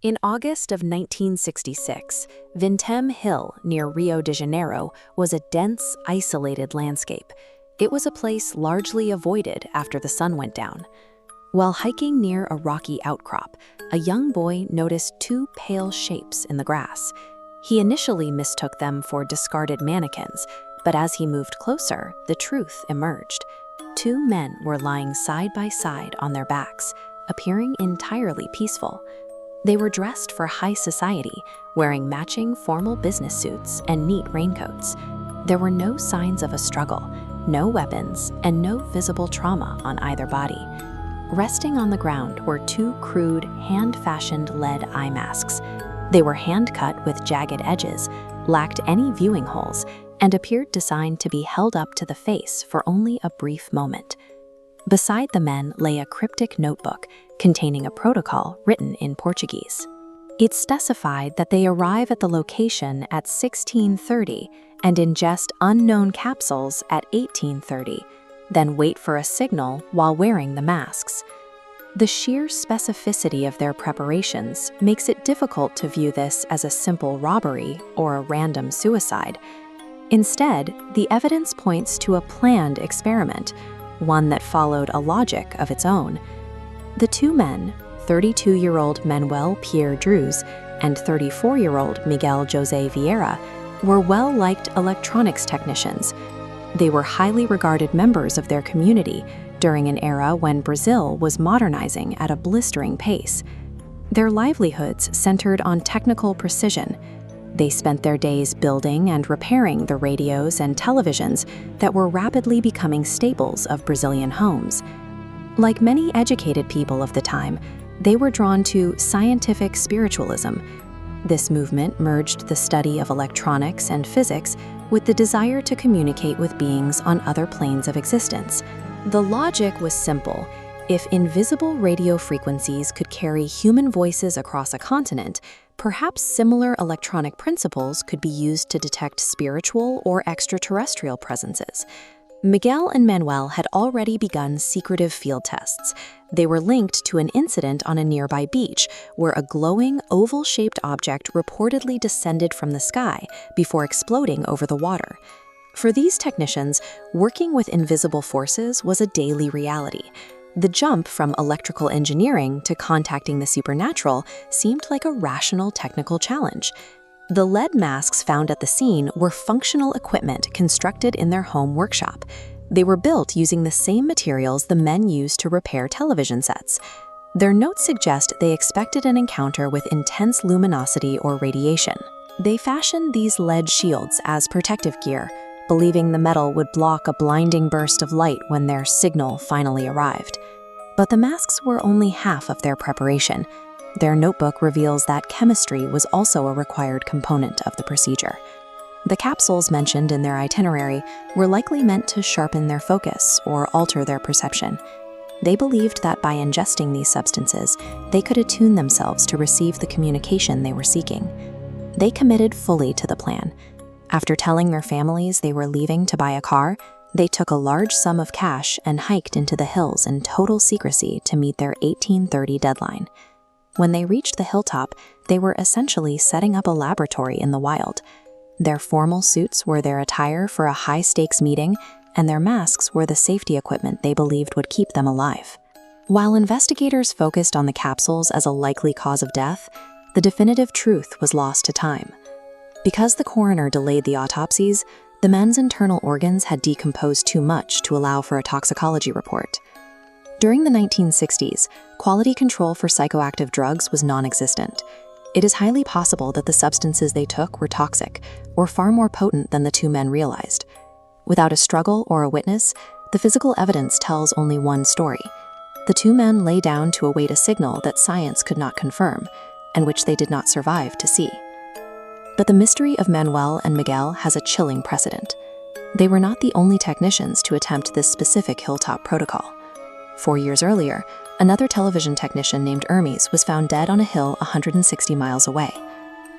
In August of 1966, Vintém Hill near Rio de Janeiro was a dense, isolated landscape. It was a place largely avoided after the sun went down. While hiking near a rocky outcrop, a young boy noticed two pale shapes in the grass. He initially mistook them for discarded mannequins, but as he moved closer, the truth emerged. Two men were lying side by side on their backs, appearing entirely peaceful. They were dressed for high society, wearing matching formal business suits and neat raincoats. There were no signs of a struggle, no weapons, and no visible trauma on either body. Resting on the ground were two crude, hand-fashioned lead eye masks. They were hand-cut with jagged edges, lacked any viewing holes, and appeared designed to be held up to the face for only a brief moment. Beside the men lay a cryptic notebook containing a protocol written in Portuguese. It specified that they arrive at the location at 16:30 and ingest unknown capsules at 18:30, then wait for a signal while wearing the masks. The sheer specificity of their preparations makes it difficult to view this as a simple robbery or a random suicide. Instead, the evidence points to a planned experiment, one that followed a logic of its own. The two men, 32-year-old Manuel Pierre Druz and 34-year-old Miguel José Vieira, were well-liked electronics technicians. They were highly regarded members of their community during an era when Brazil was modernizing at a blistering pace. Their livelihoods centered on technical precision. They spent their days building and repairing the radios and televisions that were rapidly becoming staples of Brazilian homes. Like many educated people of the time, they were drawn to scientific spiritualism. This movement merged the study of electronics and physics with the desire to communicate with beings on other planes of existence. The logic was simple. If invisible radio frequencies could carry human voices across a continent, perhaps similar electronic principles could be used to detect spiritual or extraterrestrial presences. Miguel and Manuel had already begun secretive field tests. They were linked to an incident on a nearby beach where a glowing, oval-shaped object reportedly descended from the sky before exploding over the water. For these technicians, working with invisible forces was a daily reality. The jump from electrical engineering to contacting the supernatural seemed like a rational technical challenge. The lead masks found at the scene were functional equipment constructed in their home workshop. They were built using the same materials the men used to repair television sets. Their notes suggest they expected an encounter with intense luminosity or radiation. They fashioned these lead shields as protective gear, believing the metal would block a blinding burst of light when their signal finally arrived. But the masks were only half of their preparation. Their notebook reveals that chemistry was also a required component of the procedure. The capsules mentioned in their itinerary were likely meant to sharpen their focus or alter their perception. They believed that by ingesting these substances, they could attune themselves to receive the communication they were seeking. They committed fully to the plan. After telling their families they were leaving to buy a car, they took a large sum of cash and hiked into the hills in total secrecy to meet their 18:30 deadline. When they reached the hilltop, they were essentially setting up a laboratory in the wild. Their formal suits were their attire for a high-stakes meeting, and their masks were the safety equipment they believed would keep them alive. While investigators focused on the capsules as a likely cause of death, the definitive truth was lost to time. Because the coroner delayed the autopsies, the men's internal organs had decomposed too much to allow for a toxicology report. During the 1960s, quality control for psychoactive drugs was non-existent. It is highly possible that the substances they took were toxic, or far more potent than the two men realized. Without a struggle or a witness, the physical evidence tells only one story. The two men lay down to await a signal that science could not confirm, and which they did not survive to see. But the mystery of Manuel and Miguel has a chilling precedent. They were not the only technicians to attempt this specific hilltop protocol. 4 years earlier, another television technician named Hermes was found dead on a hill 160 miles away.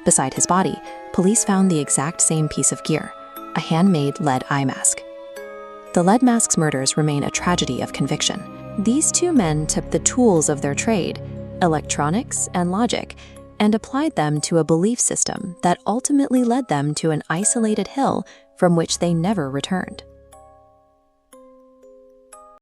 Beside his body, police found the exact same piece of gear, a handmade lead eye mask. The lead mask's murders remain a tragedy of conviction. These two men took the tools of their trade, electronics and logic, and applied them to a belief system that ultimately led them to an isolated hill from which they never returned.